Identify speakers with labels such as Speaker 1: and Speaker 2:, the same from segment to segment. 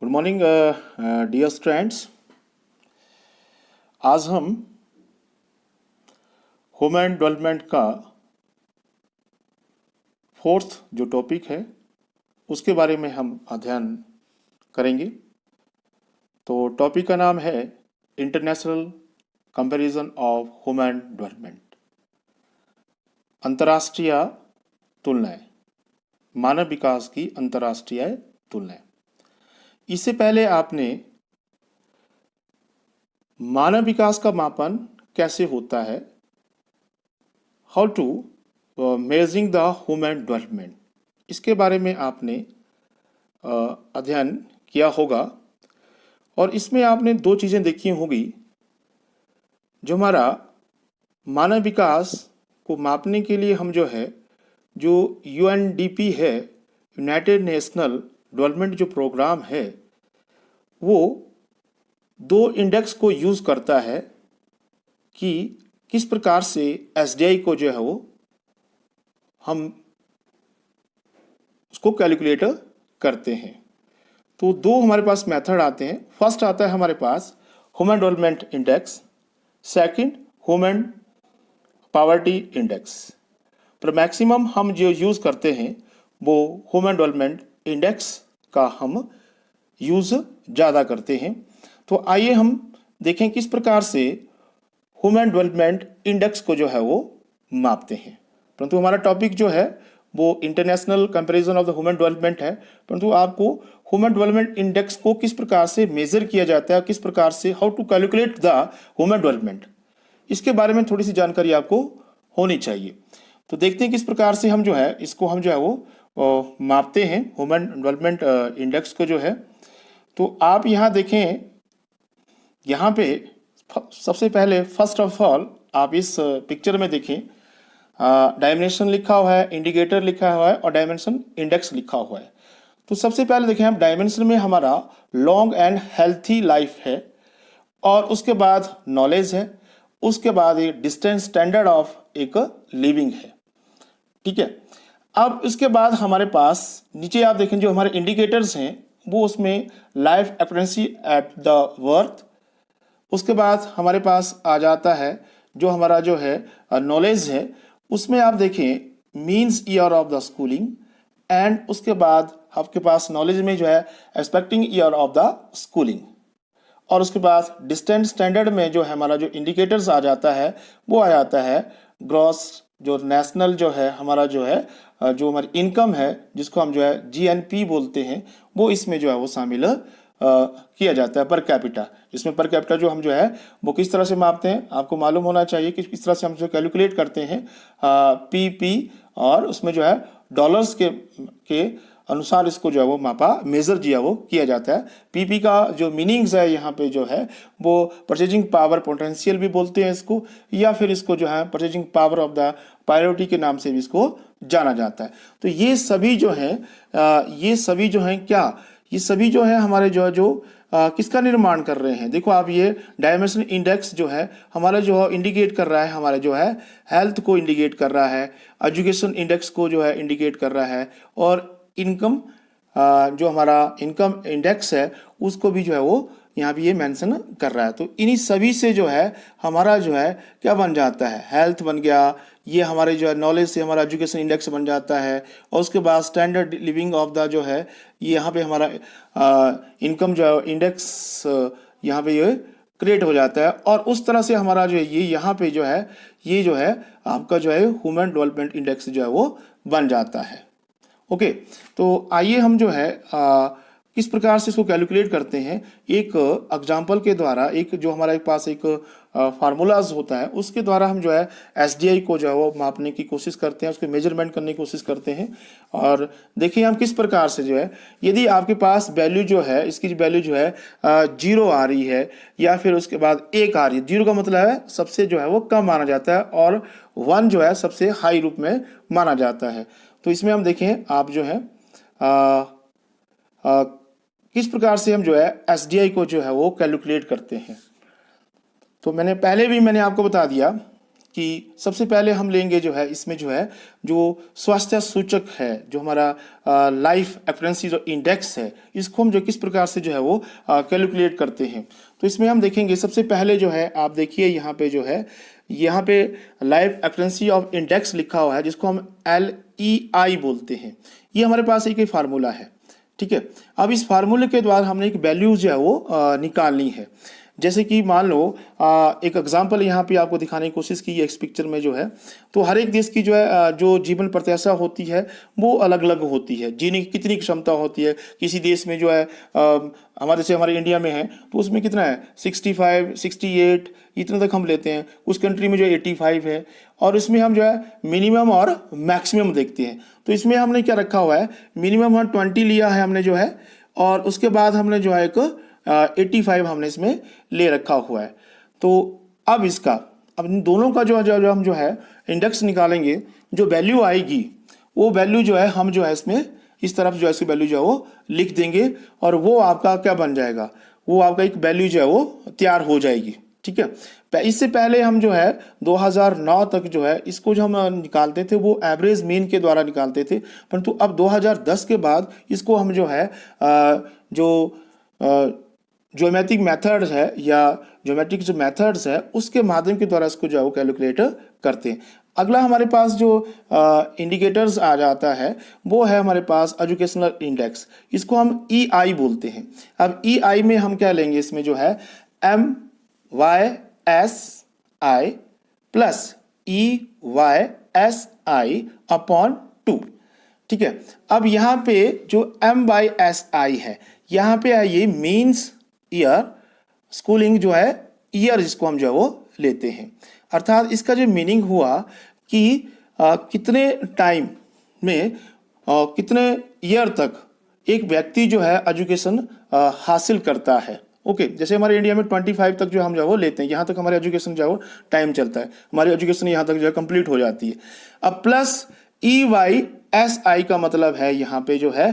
Speaker 1: Good morning dear students. आज हम human development का फोर्थ जो टॉपिक है उसके बारे में हम अध्ययन करेंगे। तो टॉपिक का नाम है international comparison of human development, अंतर्राष्ट्रीय तुलनाएं, मानव विकास की अंतर्राष्ट्रीय तुलनाएं। इससे पहले आपने मानव विकास का मापन कैसे होता है, how to measuring the human development, इसके बारे में आपने अध्ययन किया होगा। और इसमें आपने दो चीज़ें देखी होगी। जो हमारा मानव विकास को मापने के लिए हम जो यूएनडीपी है, यूनाइटेड नेशनल डेवलपमेंट जो प्रोग्राम है, वो दो इंडेक्स को यूज़ करता है कि किस प्रकार से एसडीआई को वो हम उसको कैलकुलेट करते हैं। तो दो हमारे पास मेथड आते हैं। फर्स्ट आता है हमारे पास human development index, second human poverty index. पर मैक्सिमम हम जो यूज़ करते हैं वो ह्यूमन डेवलपमेंट इंडेक्स का हम यूज़ ज़्यादा करते हैं। तो आइए हम देखें किस प्रकार से ह्यूमन डेवलपमेंट इंडेक्स को वो मापते हैं। परंतु हमारा टॉपिक जो है वो international comparison of the human development है, परंतु आपको ह्यूमन डेवलपमेंट इंडेक्स को किस प्रकार से मेजर किया जाता है, किस प्रकार से how to calculate the human development, इसके बारे में थोड़ी सी जानकारी आपको होनी चाहिए। तो देखते हैं किस प्रकार से हम इसको हम वो मापते हैं ह्यूमन डेवलपमेंट इंडेक्स को तो आप यहाँ देखें, यहाँ पे सबसे पहले फर्स्ट ऑफ ऑल आप इस पिक्चर में देखें, डायमेंशन लिखा हुआ है, इंडिकेटर लिखा हुआ है और डायमेंशन इंडेक्स लिखा हुआ है। तो सबसे पहले देखें हम डायमेंशन में हमारा लॉन्ग एंड हेल्थी लाइफ है, और उसके बाद नॉलेज है, उसके बाद ये डिस्टेंस स्टैंडर्ड ऑफ एक लिविंग है। ठीक है। अब इसके बाद हमारे पास नीचे आप देखें जो हमारे इंडिकेटर्स हैं वो उसमें life expectancy at the birth, उसके बाद हमारे पास आ जाता है जो हमारा नॉलेज है, उसमें आप देखें means year of the schooling, and उसके बाद आपके पास नॉलेज में expecting year of the schooling, और उसके बाद डिस्टेंस स्टैंडर्ड में हमारा इंडिकेटर्स आ जाता है वो आ जाता है ग्रॉस जो नेशनल हमारा जो हमारी इनकम है, जिसको हम जीएनपी बोलते हैं, वो इसमें वो शामिल किया जाता है पर कैपिटा। इसमें पर कैपिटा जो हम वो किस तरह से मापते हैं आपको मालूम होना चाहिए कि किस तरह से हम कैलकुलेट करते हैं पीपी, और उसमें डॉलर्स के अनुसार इसको वो मापा मेजर वो किया जाता है। पीपी का जो मीनिंग्स है यहाँ पे वो परचेजिंग पावर पोटेंशियल भी बोलते हैं इसको, या फिर इसको purchasing power of the priority के नाम से भी इसको जाना जाता है। तो ये सभी ये सभी क्या, ये सभी हमारे किसका निर्माण कर रहे हैं। देखो आप, ये डायमेंशन इंडेक्स हमारा इंडिकेट कर रहा है, हमारे हेल्थ को इंडिकेट कर रहा है, एजुकेशन इंडेक्स को इंडिकेट कर रहा है, और इनकम जो हमारा इनकम इंडेक्स है उसको भी वो यहाँ भी ये मेंशन कर रहा है। तो इन्हीं सभी से हमारा क्या बन जाता है, हेल्थ बन गया, ये हमारे नॉलेज से हमारा एजुकेशन इंडेक्स बन जाता है, और उसके बाद स्टैंडर्ड लिविंग ऑफ द ये यहाँ पे हमारा इनकम इंडेक्स यहाँ पे ये क्रिएट हो जाता है, और उस तरह से हमारा ये यहाँ पे ये आपका ह्यूमन डेवलपमेंट इंडेक्स वो बन जाता है। ओके। तो आइए हम किस प्रकार से इसको कैलकुलेट करते हैं, एक एग्जाम्पल के द्वारा, एक जो हमारे पास एक फार्मूलाज होता है उसके द्वारा हम एसडीआई को वो मापने की कोशिश करते हैं, उसको मेजरमेंट करने की कोशिश करते हैं। और देखिए हम किस प्रकार से यदि आपके पास वैल्यू इसकी वैल्यू 0 आ रही है, या फिर उसके बाद 1 आ रही है। 0 का मतलब है सबसे वो कम माना जाता है, और 1 सबसे हाई रूप में माना जाता है। तो इसमें हम देखें आप किस प्रकार से हम एसडीआई को वो कैलकुलेट करते हैं। तो मैंने आपको बता दिया कि सबसे पहले हम लेंगे जो है इसमें जो है जो स्वास्थ्य सूचक है, जो हमारा लाइफ एक्सपेक्टेंसी जो इंडेक्स है, इसको हम जो किस प्रकार से जो है वो कैलकुलेट करते हैं। तो इसमें हम देखेंगे सबसे पहले जो है, आप देखिए यहाँ पे जो है, यहाँ पे लाइफ एक्सपेक्टेंसी ऑफ इंडेक्स लिखा हुआ है, जिसको हम LEI बोलते हैं। ये हमारे पास एक फार्मूला है, ठीक है। अब इस फार्मूले के द्वारा हमने एक वैल्यूज जो है वो निकालनी है। जैसे कि मान लो एक एग्जांपल यहाँ पे आपको दिखाने की कोशिश की है इस पिक्चर में जो है, तो हर एक देश की जो है जो जीवन प्रत्याशा होती है वो अलग अलग होती है, जीने की कितनी क्षमता होती है। किसी देश में जो है हमारे जैसे हमारे इंडिया में है तो उसमें कितना है 65, 68 इतना तक हम लेते हैं। उस कंट्री में जो 85 है, और इसमें हम जो है मिनिमम और मैक्सिमम देखते हैं। तो इसमें हमने क्या रखा हुआ है, मिनिमम हम 20 लिया है हमने जो है, और उसके बाद हमने जो है एक 85 हमने इसमें ले रखा हुआ है। तो अब इन दोनों का जो हम जो है इंडेक्स निकालेंगे, जो वैल्यू आएगी वो वैल्यू जो है हम जो है इसमें इस तरफ जो है इसकी वैल्यू जो है वो लिख देंगे, और वो आपका क्या बन जाएगा, वो आपका एक वैल्यू जो है वो तैयार हो जाएगी, ठीक है। इससे पहले हम जो है 2009 तक जो है इसको जो हम निकालते थे वो एवरेज मीन के द्वारा निकालते थे, परंतु अब 2010 के बाद इसको हम जो है जो ज्योमेट्रिक मेथड्स है या ज्योमेट्रिक जो मेथड्स है उसके माध्यम के द्वारा इसको जो है वो कैलकुलेट करते हैं। अगला हमारे पास जो इंडिकेटर्स आ जाता है वो है हमारे पास एजुकेशनल इंडेक्स, इसको हम EI बोलते हैं। अब EI में हम क्या लेंगे, इसमें जो है MYSI प्लस EYSI अपॉन 2, ठीक है। अब यहाँ पे जो MYSI है, यहाँ पे आइए मीन्स ईयर, स्कूलिंग जो है ईयर जिसको हम जो है वो लेते हैं। अर्थात इसका जो मीनिंग हुआ कि कितने टाइम में कितने ईयर तक एक व्यक्ति जो है एजुकेशन हासिल करता है। ओके, जैसे हमारे इंडिया में 25 तक जो हम जो है वो लेते हैं, यहाँ तक हमारे एजुकेशन जो है वो टाइम चलता है, हमारी एजुकेशन यहाँ तक जो है कंप्लीट हो जाती है। अब प्लस EYSI का मतलब है यहाँ पे जो है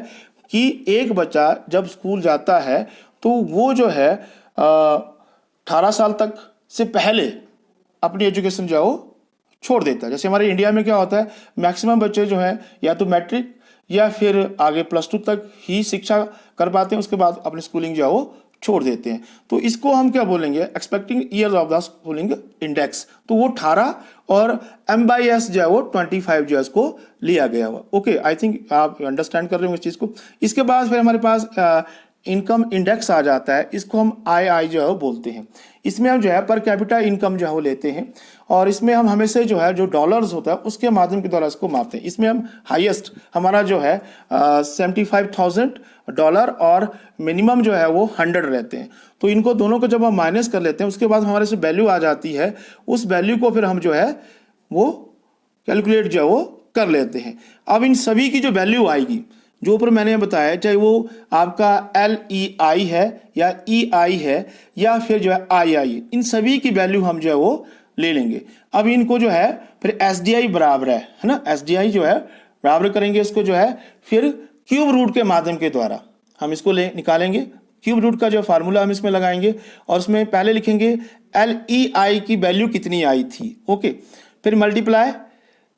Speaker 1: कि एक बच्चा जब स्कूल जाता है तो वो जो है 18 साल तक से पहले अपनी एजुकेशन जो है वो छोड़ देता है। जैसे हमारे इंडिया में क्या होता है, मैक्सिमम बच्चे जो है या तो मैट्रिक या फिर आगे +2 तक ही शिक्षा कर पाते हैं, उसके बाद अपनी स्कूलिंग जो है वो छोड़ देते हैं। तो इसको हम क्या बोलेंगे, expecting years of the schooling index. तो वो 18 और M/S जो है वो 25 जो है इसको लिया गया हुआ। ओके, आई थिंक आप अंडरस्टैंड कर रहे हो इस चीज़ को। इसके बाद फिर हमारे पास इनकम इंडेक्स आ जाता है, इसको हम II जो है वो बोलते हैं। इसमें हम जो है पर कैपिटा इनकम जो है वो लेते हैं, और इसमें हम हमेशा जो है जो डॉलर्स होता है उसके माध्यम के द्वारा इसको मापते हैं। इसमें हम हाईएस्ट हमारा जो है $75,000 और मिनिमम जो है वो 100 रहते हैं। तो इनको दोनों को जब हम माइनस कर लेते हैं उसके बाद हमारे से वैल्यू आ जाती है, उस वैल्यू को फिर हम जो है वो कैलकुलेट जो है वो कर लेते हैं। अब इन सभी की जो वैल्यू आएगी, जो ऊपर मैंने बताया, चाहे वो आपका LEI है या EI है या फिर जो है II, इन सभी की वैल्यू हम जो है वो ले लेंगे। अब इनको जो है फिर SDI बराबर है ना, SDI जो है बराबर करेंगे इसको जो है फिर क्यूब रूट के माध्यम के द्वारा हम इसको निकालेंगे। क्यूब रूट का जो फार्मूला हम इसमें लगाएंगे और उसमें पहले लिखेंगे LEI की वैल्यू कितनी आई थी, ओके, फिर मल्टीप्लाई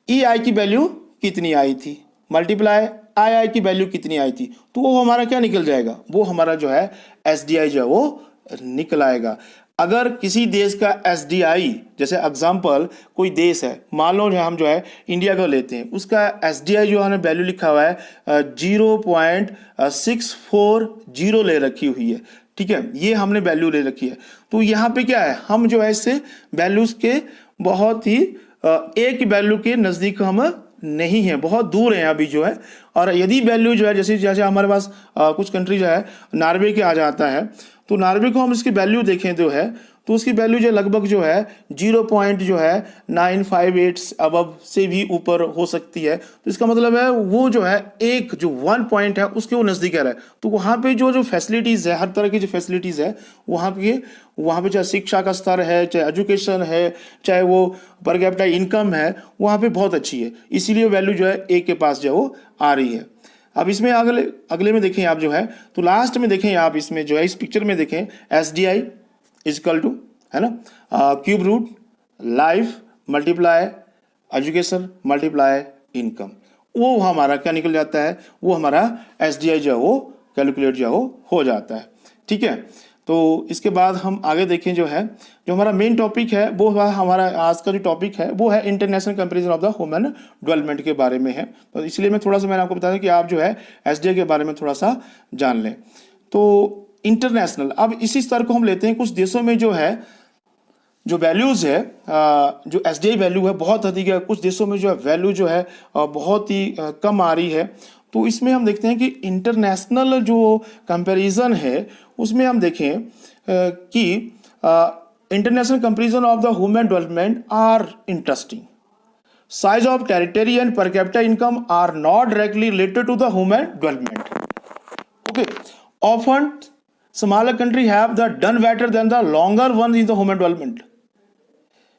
Speaker 1: EI की वैल्यू कितनी आई थी, मल्टीप्लाई II की वैल्यू कितनी आई थी, तो वो हमारा क्या निकल जाएगा, वो हमारा जो है SDI जो है वो निकल आएगा। अगर किसी देश का SDI, जैसे एग्जांपल कोई देश है, मान लो हम जो है इंडिया का लेते हैं, उसका SDI जो हमने वैल्यू लिखा हुआ है 0.640 ले रखी हुई है, ठीक है, ये हमने वैल्यू ले रखी है। तो यहाँ पे क्या है, हम जो है इससे वैल्यूज के बहुत ही एक वैल्यू के नज़दीक हम नहीं है, बहुत दूर है अभी जो है। और यदि वैल्यू जो है जैसे हमारे पास कुछ कंट्री जो है नॉर्वे के आ जाता है, तो नॉर्वे को हम इसकी वैल्यू देखें जो है तो उसकी वैल्यू जो लगभग जो है 0.958 अबव से भी ऊपर हो सकती है। तो इसका मतलब है वो जो है एक जो 1 पॉइंट है उसके वो नज़दीक है। तो वहाँ पे जो फैसिलिटीज़ है, हर तरह की जो फैसिलिटीज़ है वहाँ पे चाहे शिक्षा का स्तर है, चाहे एजुकेशन है, चाहे वो पर कैपिटा इनकम है, वहाँ पे बहुत अच्छी है, इसीलिए वैल्यू जो है एक के पास जो है वो आ रही है। अब इसमें अगले में देखें आप जो है, तो लास्ट में देखें आप इसमें जो है इस पिक्चर में देखें SDI इजकल टू है ना cube root life multiply education multiply income, वो हमारा क्या निकल जाता है, वो हमारा SDI जो है वो कैलकुलेट जो है वो हो जाता है। ठीक है, तो इसके बाद हम आगे देखें जो है, जो हमारा मेन टॉपिक है वो हमारा आज का जो टॉपिक है वो है international comparison of the human development के बारे में है। तो इसलिए मैं थोड़ा सा मैंने आपको बताया कि आप जो है SDI के बारे में थोड़ा सा जान लें। तो इंटरनेशनल, अब इसी स्तर को हम लेते हैं, कुछ देशों में जो है जो वैल्यूज़ है, जो SDI वैल्यू है बहुत अधिक है, कुछ देशों में जो है वैल्यू जो है बहुत ही कम आ रही है। तो इसमें हम देखते हैं कि इंटरनेशनल जो कंपैरिजन है उसमें हम देखें कि international comparison of the human development are interesting. Size of territory and per capita income are not directly related to the human development. Okay, often smaller country have the done better than the longer one in the human development.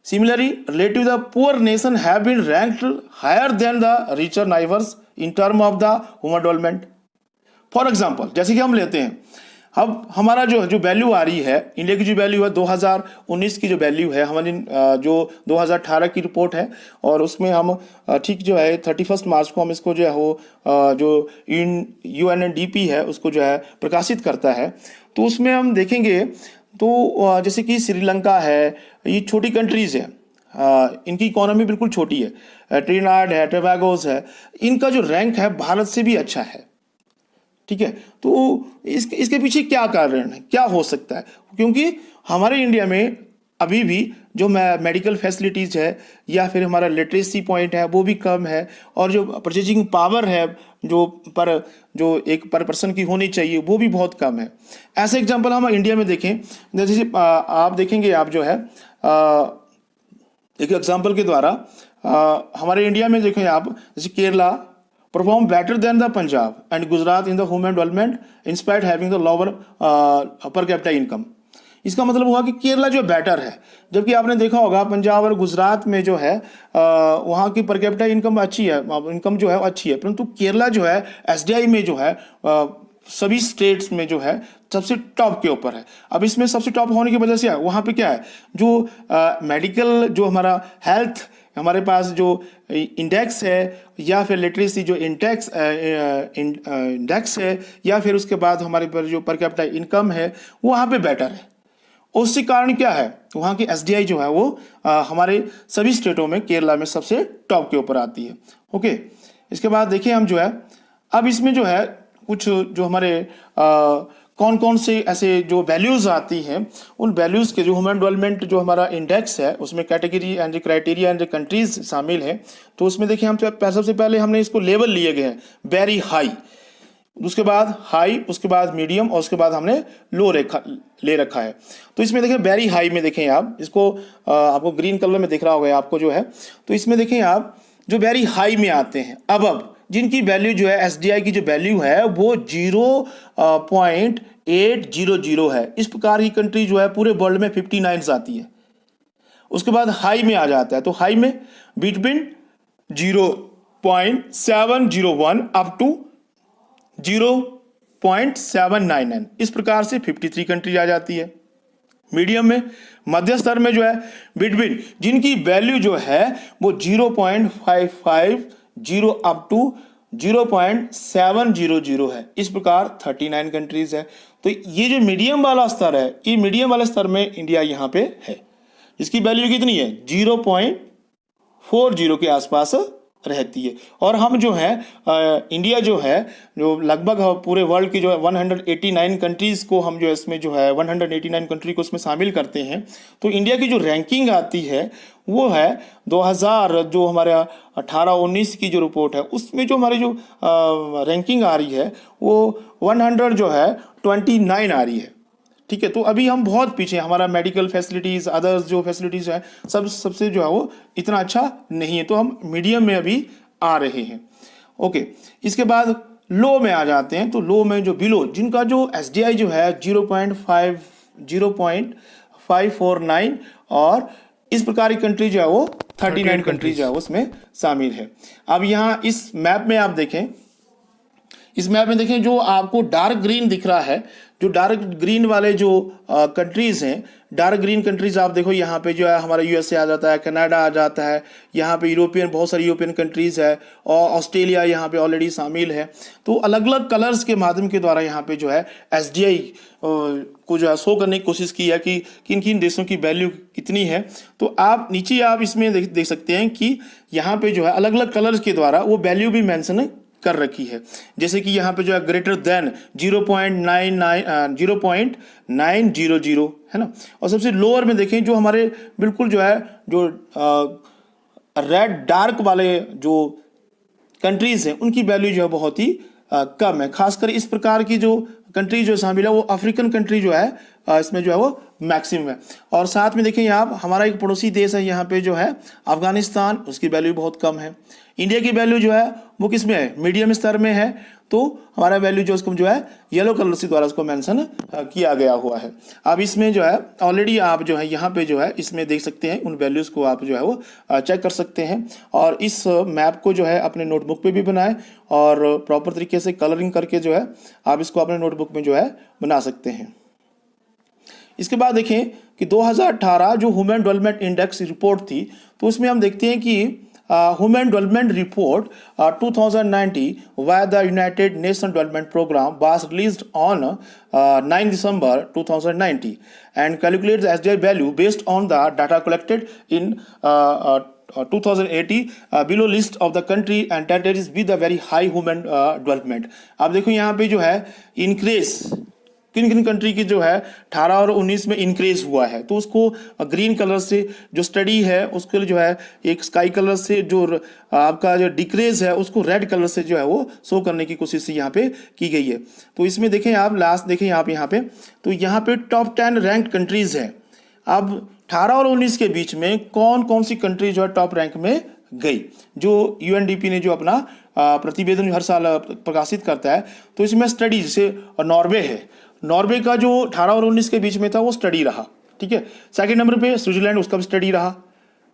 Speaker 1: Similarly, relative the poor nation have been ranked higher than the richer neighbors in term of the human development. For example, जैसे कि हम लेते हैं, अब हमारा जो value आ रही है, इंडिया की जो वैल्यू है 2019 की जो वैल्यू है, हमारी जो 2018 की रिपोर्ट है, और उसमें हम ठीक जो है 31 मार्च को हम इसको जो है वो जो UNDP है उसको जो है प्रकाशित करता है। तो उसमें हम देखेंगे तो जैसे कि श्रीलंका है, ये छोटी कंट्रीज़ है, इनकी इकोनॉमी बिल्कुल छोटी है, ट्रिनिडाद है, टोबैगोस है, इनका जो रैंक है भारत से भी अच्छा है। ठीक है, तो इसके पीछे क्या कारण है, क्या हो सकता है? क्योंकि हमारे इंडिया में अभी भी जो मेडिकल फैसिलिटीज़ है या फिर हमारा लिटरेसी पॉइंट है वो भी कम है, और जो परचेजिंग पावर है जो एक पर पर्सन की होनी चाहिए वो भी बहुत कम है। ऐसे एग्जांपल हम इंडिया में देखें, जैसे आप देखेंगे, आप जो है एक एग्जांपल के द्वारा हमारे इंडिया में देखें आप, जैसे Kerala perform better than the Punjab and Gujarat in the human development in spite having the lower पर कैपिटा इनकम। इसका मतलब हुआ कि केरला जो बेटर है, जबकि आपने देखा होगा पंजाब और गुजरात में जो है वहाँ की पर कैपिटा इनकम अच्छी है, इनकम जो है अच्छी है, परंतु केरला जो है SDI में जो है सभी स्टेट्स में जो है सबसे टॉप के ऊपर है। अब इसमें सबसे टॉप होने की वजह से वहाँ पे क्या है, जो मेडिकल जो हमारा हेल्थ हमारे पास जो इंडेक्स है, या फिर लिटरेसी जो इंडेक्स है, या फिर उसके बाद हमारे पर जो पर कैपिटा इनकम है वो वहाँ पे बेटर है। उसके कारण क्या है, वहाँ की SDI जो है वो हमारे सभी स्टेटों में केरला में सबसे टॉप के ऊपर आती है। ओके, इसके बाद देखिए हम जो है, अब इसमें जो है कुछ जो हमारे कौन कौन से ऐसे जो वैल्यूज़ आती हैं, उन वैल्यूज़ के जो ह्यूमन डेवलपमेंट जो हमारा इंडेक्स है उसमें category and criteria and countries शामिल है। तो उसमें देखिए हम सबसे पहले हमने इसको लेवल लिए गए हैं, वेरी हाई, उसके बाद हाई, उसके बाद मीडियम, और उसके बाद हमने लो ले रखा है। तो इसमें देखें वेरी हाई में देखें आप इसको, आपको ग्रीन कलर में दिख रहा होगा आपको जो है, तो इसमें देखें आप जो वेरी हाई में आते हैं, अब जिनकी वैल्यू जो है SDI की जो वैल्यू है वो 0.800 है। इस प्रकार की कंट्री जो है पूरे वर्ल्ड में 59 आती है। उसके बाद हाई में आ जाता है, तो हाई में बिटवीन 0.701 अप टू 0.799, इस प्रकार से 53 कंट्री आ जाती है। मीडियम में, मध्य स्तर में जो है बिटवीन जिनकी वैल्यू जो है वो 0.550 अप टू 0.700 है, इस प्रकार 39 कंट्रीज है। तो ये जो मीडियम वाला स्तर है, ये मीडियम वाले स्तर में इंडिया यहाँ पे है, इसकी वैल्यू कितनी है 0.40 के आसपास रहती है। और हम जो है इंडिया जो है जो लगभग पूरे वर्ल्ड की जो है 189 कंट्रीज़ को हम जो है इसमें जो है 189 कंट्री को इसमें शामिल करते हैं। तो इंडिया की जो रैंकिंग आती है वो है 2000 जो हमारे 18-19 की जो रिपोर्ट है उसमें जो हमारी जो रैंकिंग आ रही है वो 100 जो है 29 आ रही है। ठीक है, तो अभी हम बहुत पीछे हैं, हमारा मेडिकल फैसिलिटीज़ अदर्स जो फैसिलिटीज़ हैं सबसे जो है वो इतना अच्छा नहीं है, तो हम मीडियम में अभी आ रहे हैं। ओके, इसके बाद लो में आ जाते हैं। तो लो में जो बिलो जिनका जो SDI जो है 0.549 और इस प्रकार की कंट्री जो है वो 39 कंट्री जो है उसमें शामिल है। अब यहाँ इस मैप में आप देखें, इस मैप में देखें जो आपको डार्क ग्रीन दिख रहा है, जो डार्क ग्रीन वाले जो कंट्रीज़ हैं, डार्क ग्रीन कंट्रीज़ आप देखो यहाँ पे जो है हमारा यूएसए आ जाता है, कनाडा आ जाता है, यहाँ पे यूरोपियन बहुत सारी यूरोपियन कंट्रीज़ है और ऑस्ट्रेलिया यहाँ पे ऑलरेडी शामिल है। तो अलग अलग कलर्स के माध्यम के द्वारा यहाँ पे जो है एसडीआई को जो है शो करने की कोशिश की है कि किन किन देशों की वैल्यू कितनी है। तो आप नीचे आप इसमें देख सकते हैं कि यहाँ पे जो है अलग अलग कलर्स के द्वारा वो वैल्यू भी मेंशन कर रखी है। जैसे कि यहाँ पे जो है ग्रेटर देन 0.900 है ना। और सबसे लोअर में देखें जो हमारे बिल्कुल जो है जो रेड डार्क वाले जो कंट्रीज हैं उनकी वैल्यू जो है बहुत ही कम है। खासकर इस प्रकार की जो कंट्री जो शामिल है वो अफ्रीकन कंट्री जो है इसमें जो है वो मैक्सिमम है। और साथ में देखें यहाँ हमारा एक पड़ोसी देश है यहाँ पे जो है अफगानिस्तान, उसकी वैल्यू बहुत कम है। इंडिया की वैल्यू जो है वो किस में है, मीडियम स्तर में है। तो हमारा वैल्यू जो उसको जो है येलो कलर से द्वारा उसको मेंशन किया गया हुआ है। अब इसमें जो है ऑलरेडी आप जो है यहाँ पे जो है इसमें देख सकते हैं, उन वैल्यूज़ को आप जो है वो चेक कर सकते हैं। और इस मैप को जो है अपने नोटबुक पे भी बनाएं और प्रॉपर तरीके से कलरिंग करके जो है आप इसको अपने नोटबुक में जो है बना सकते हैं। इसके बाद देखें कि 2018 जो ह्यूमन डेवलपमेंट इंडेक्स रिपोर्ट थी, तो उसमें हम देखते हैं कि human development report 2090 via the United Nation development program was released on 9 December 2090 and calculates the SDI value based on the data collected in 2080 below list of the country and territories with a very high human development। अब देखो यहाँ पे जो है increase किन किन country की जो है 18 और 19 में इंक्रीज हुआ है, तो उसको ग्रीन कलर से जो स्टडी है उसके लिए जो है एक स्काई कलर से जो आपका जो डिक्रीज है उसको रेड कलर से जो है वो शो करने की कोशिश यहाँ पे की गई है। तो इसमें देखें आप लास्ट देखें आप यहाँ पे, तो यहाँ पे टॉप 10 रैंक्ड कंट्रीज है। अब 18 और 19 के बीच में कौन कौन सी कंट्री जो है टॉप रैंक में गई, जो यूएनडीपी ने जो अपना प्रतिवेदन हर साल प्रकाशित करता है, तो इसमें स्टडी जैसे नॉर्वे है, नॉर्वे का जो 18 और 19 के बीच में था वो स्टडी रहा, ठीक है। सेकंड नंबर पे स्विट्जरलैंड, उसका भी स्टडी रहा,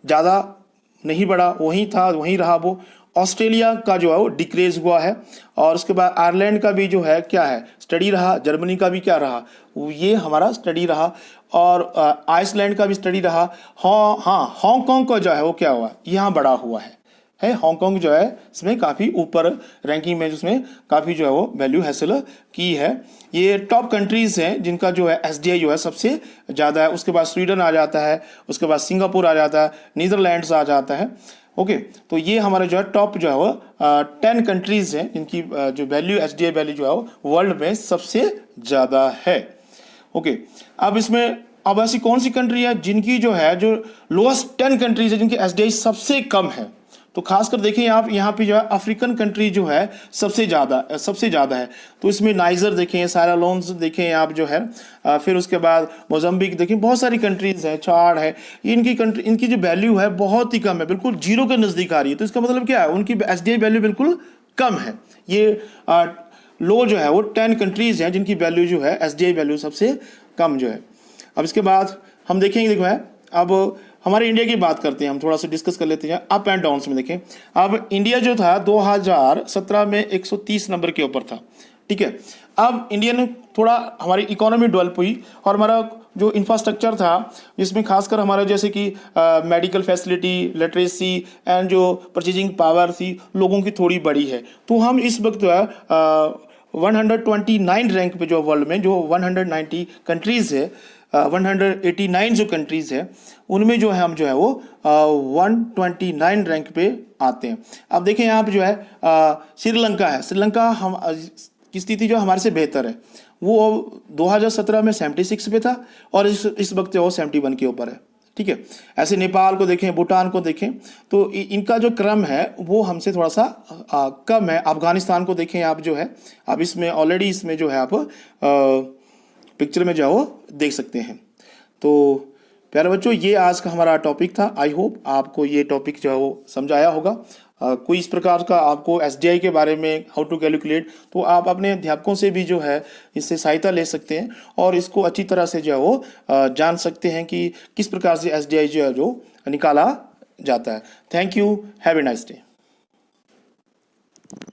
Speaker 1: ज़्यादा नहीं बढ़ा, वहीं था वहीं रहा वो। ऑस्ट्रेलिया का जो है वो डिक्रीज हुआ है। और उसके बाद आयरलैंड का भी जो है क्या है स्टडी रहा, जर्मनी का भी क्या रहा ये हमारा स्टडी रहा, और आइसलैंड का भी स्टडी रहा। हाँ हांगकॉन्ग का जो है वो क्या हुआ यहाँ बड़ा हुआ है हांगकॉन्ग जो है इसमें काफ़ी ऊपर रैंकिंग में जिसमें काफ़ी जो है वो वैल्यू हासिल की है। ये टॉप कंट्रीज़ हैं जिनका जो है एसडीआई जो है सबसे ज़्यादा है। उसके बाद स्वीडन आ जाता है, उसके बाद सिंगापुर आ जाता है, नीदरलैंड्स आ जाता है। ओके, तो ये हमारे जो है टॉप जो है वो 10 कंट्रीज़ हैं जिनकी जो वैल्यू एसडीआई वैल्यू जो है वो वर्ल्ड में सबसे ज़्यादा है। ओके, अब इसमें अब ऐसी कौन सी कंट्री है जिनकी जो है जो लोएस्ट 10 कंट्रीज है जिनकी एसडीआई सबसे कम है, तो खासकर देखिए आप यहाँ पे जो है अफ्रीकन कंट्री जो है सबसे ज़्यादा है। तो इसमें नाइजर देखें, सारालोन्स देखें आप जो है, फिर उसके बाद मोजम्बिक देखें, बहुत सारी कंट्रीज़ हैं, चाड है, इनकी जो वैल्यू है बहुत ही कम है, बिल्कुल जीरो के नज़दीक आ रही है। तो इसका मतलब क्या है, उनकी एसडीआई वैल्यू बिल्कुल कम है। ये लो जो है वो 10 कंट्रीज़ हैं जिनकी वैल्यू जो है एसडीआई वैल्यू सबसे कम जो है। अब इसके बाद हम देखेंगे, देखो है अब हमारे इंडिया की बात करते हैं, हम थोड़ा सा डिस्कस कर लेते हैं अप एंड डाउन्स में। देखें अब इंडिया जो था 2017 में 130 नंबर के ऊपर था, ठीक है। अब इंडिया ने थोड़ा हमारी इकोनॉमी डेवलप हुई और हमारा जो इंफ्रास्ट्रक्चर था जिसमें खासकर हमारा जैसे कि मेडिकल फैसिलिटी, लिटरेसी एंड जो परचेजिंग पावर थी लोगों की थोड़ी बड़ी है। तो हम इस वक्त जो है 129 रैंक पे जो वर्ल्ड में जो 190 कंट्रीज़ है, 189 जो कंट्रीज़ है उनमें जो है हम जो है वो 129 रैंक पे आते हैं। अब देखें यहाँ पे जो है श्रीलंका है, श्रीलंका हम की स्थिति जो हमारे से बेहतर है, वो 2017 में 76 पे था और इस वक्त वो 71 के ऊपर है, ठीक है। ऐसे नेपाल को देखें, भूटान को देखें, तो इनका जो क्रम है वो हमसे थोड़ा सा कम है। अफगानिस्तान को देखें आप जो है, अब इसमें ऑलरेडी इसमें जो है आप पिक्चर में जो है वो देख सकते हैं। तो प्यारे बच्चों, ये आज का हमारा टॉपिक था। आई होप आपको ये टॉपिक जो है वो समझ आया होगा। कोई इस प्रकार का आपको एसडीआई के बारे में हाउ टू कैलकुलेट, तो आप अपने अध्यापकों से भी जो है इससे सहायता ले सकते हैं और इसको अच्छी तरह से जो है वो जान सकते हैं कि किस प्रकार से एसडीआई जो है जो निकाला जाता है। Thank you, have a nice day.